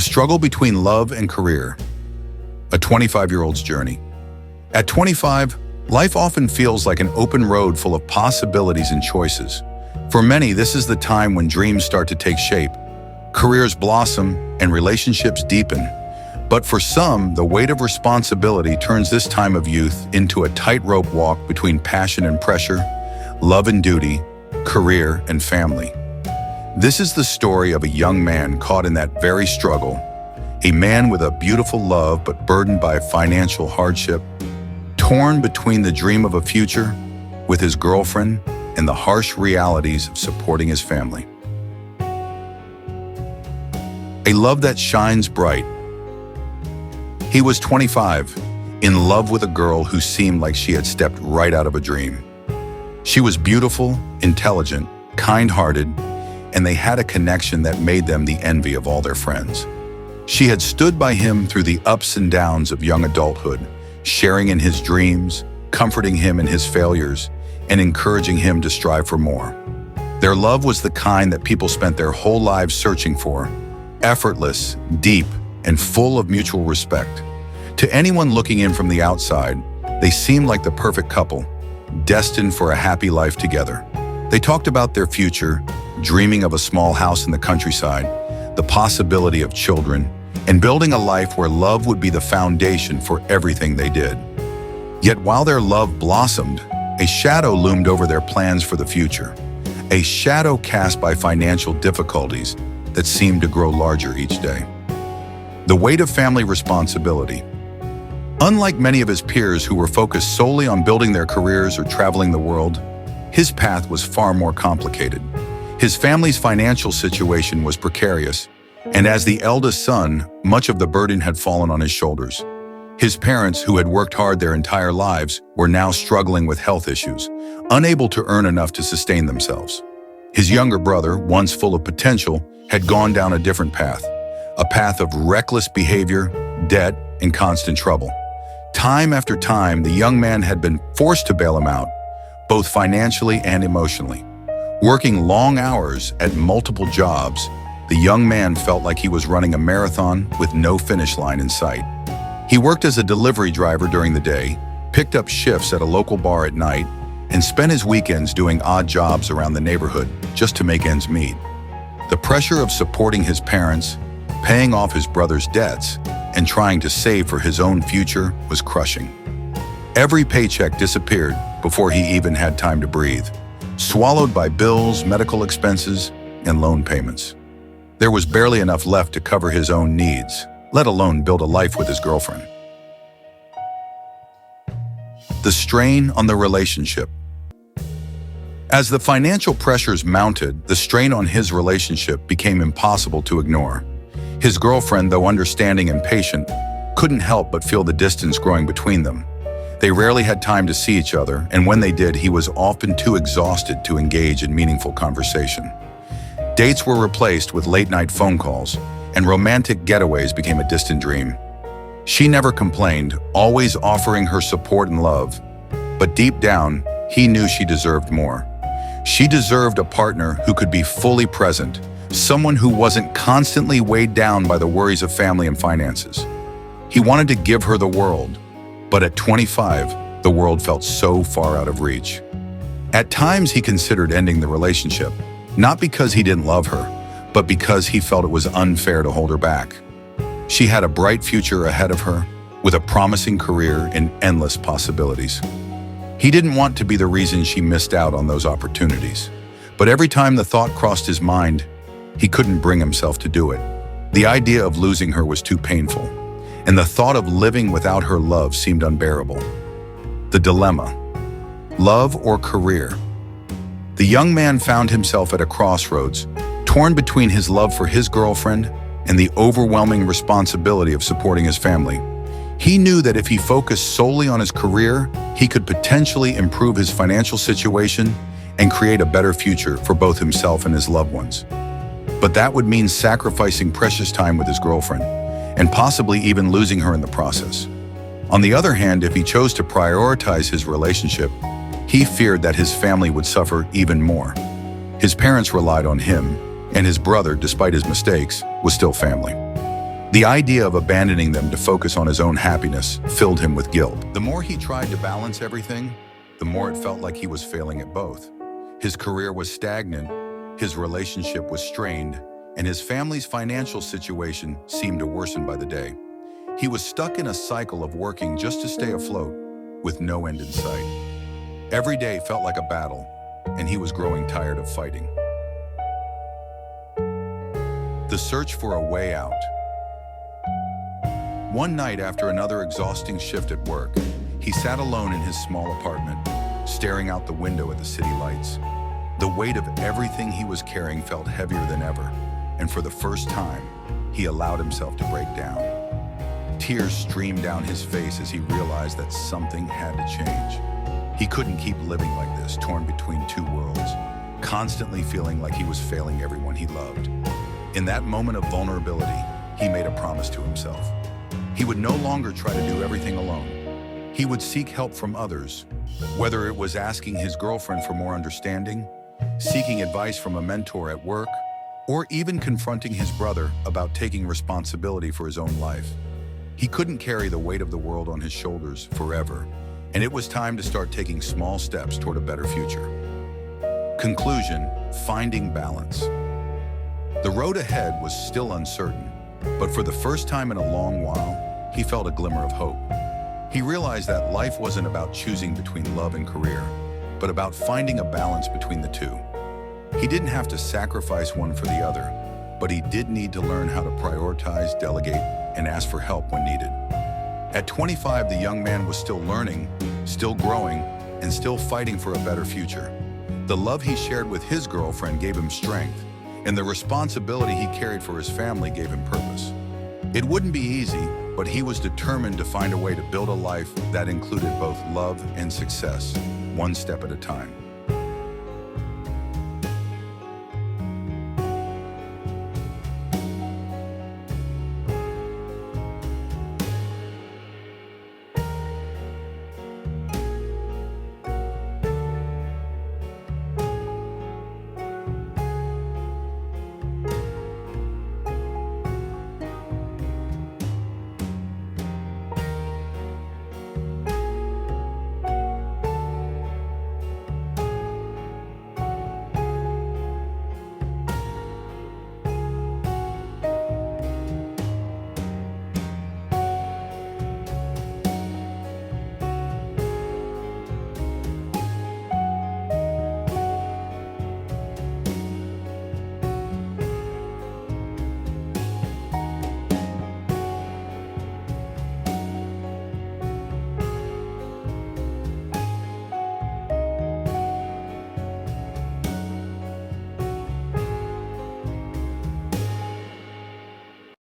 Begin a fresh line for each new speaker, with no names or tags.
struggle between love and career. A 25-year-old's journey. At 25, life often feels like an open road full of possibilities and choices. For many, this is the time when dreams start to take shape, careers blossom, and relationships deepen. But for some, the weight of responsibility turns this time of youth into a tightrope walk between passion and pressure, love and duty, career and family. This is the story of a young man caught in that very struggle, a man with a beautiful love but burdened by financial hardship, torn between the dream of a future with his girlfriend and the harsh realities of supporting his family. A love that shines bright. He was 25, in love with a girl who seemed like she had stepped right out of a dream. She was beautiful, intelligent, kind-hearted, and they had a connection that made them the envy of all their friends. She had stood by him through the ups and downs of young adulthood, sharing in his dreams, comforting him in his failures, and encouraging him to strive for more. Their love was the kind that people spent their whole lives searching for, effortless, deep, and full of mutual respect. To anyone looking in from the outside, they seemed like the perfect couple, destined for a happy life together. They talked about their future, dreaming of a small house in the countryside, the possibility of children, and building a life where love would be the foundation for everything they did. Yet while their love blossomed, a shadow loomed over their plans for the future, a shadow cast by financial difficulties that seemed to grow larger each day. The weight of family responsibility. Unlike many of his peers who were focused solely on building their careers or traveling the world, his path was far more complicated. His family's financial situation was precarious, and as the eldest son, much of the burden had fallen on his shoulders. His parents, who had worked hard their entire lives, were now struggling with health issues, unable to earn enough to sustain themselves. His younger brother, once full of potential, had gone down a different path, a path of reckless behavior, debt, and constant trouble. Time after time, the young man had been forced to bail him out, both financially and emotionally. Working long hours at multiple jobs, the young man felt like he was running a marathon with no finish line in sight. He worked as a delivery driver during the day, picked up shifts at a local bar at night, and spent his weekends doing odd jobs around the neighborhood just to make ends meet. The pressure of supporting his parents, paying off his brother's debts, and trying to save for his own future was crushing. Every paycheck disappeared before he even had time to breathe, swallowed by bills, medical expenses, and loan payments. There was barely enough left to cover his own needs, let alone build a life with his girlfriend. The strain on the relationship. As the financial pressures mounted, the strain on his relationship became impossible to ignore. His girlfriend, though understanding and patient, couldn't help but feel the distance growing between them. They rarely had time to see each other, and when they did, he was often too exhausted to engage in meaningful conversation. Dates were replaced with late-night phone calls, and romantic getaways became a distant dream. She never complained, always offering her support and love. But deep down, he knew she deserved more. She deserved a partner who could be fully present, someone who wasn't constantly weighed down by the worries of family and finances. He wanted to give her the world, but at 25, the world felt so far out of reach. At times, he considered ending the relationship, not because he didn't love her, but because he felt it was unfair to hold her back. She had a bright future ahead of her, with a promising career and endless possibilities. He didn't want to be the reason she missed out on those opportunities. But every time the thought crossed his mind, he couldn't bring himself to do it. The idea of losing her was too painful, and the thought of living without her love seemed unbearable. The dilemma: love or career? The young man found himself at a crossroads, torn between his love for his girlfriend and the overwhelming responsibility of supporting his family. He knew that if he focused solely on his career, he could potentially improve his financial situation and create a better future for both himself and his loved ones. But that would mean sacrificing precious time with his girlfriend, and possibly even losing her in the process. On the other hand, if he chose to prioritize his relationship, he feared that his family would suffer even more. His parents relied on him, and his brother, despite his mistakes, was still family. The idea of abandoning them to focus on his own happiness filled him with guilt. The more he tried to balance everything, the more it felt like he was failing at both. His career was stagnant, his relationship was strained, and his family's financial situation seemed to worsen by the day. He was stuck in a cycle of working just to stay afloat, with no end in sight. Every day felt like a battle, and he was growing tired of fighting. The search for a way out. One night after another exhausting shift at work, he sat alone in his small apartment, staring out the window at the city lights. The weight of everything he was carrying felt heavier than ever, and for the first time, he allowed himself to break down. Tears streamed down his face as he realized that something had to change. He couldn't keep living like this, torn between two worlds, constantly feeling like he was failing everyone he loved. In that moment of vulnerability, he made a promise to himself. He would no longer try to do everything alone. He would seek help from others, whether it was asking his girlfriend for more understanding, seeking advice from a mentor at work, or even confronting his brother about taking responsibility for his own life. He couldn't carry the weight of the world on his shoulders forever, and it was time to start taking small steps toward a better future. Conclusion: finding balance. The road ahead was still uncertain, but for the first time in a long while, he felt a glimmer of hope. He realized that life wasn't about choosing between love and career, but about finding a balance between the two. He didn't have to sacrifice one for the other, but he did need to learn how to prioritize, delegate, and ask for help when needed. At 25, the young man was still learning, still growing, and still fighting for a better future. The love he shared with his girlfriend gave him strength, and the responsibility he carried for his family gave him purpose. It wouldn't be easy, but he was determined to find a way to build a life that included both love and success, one step at a time.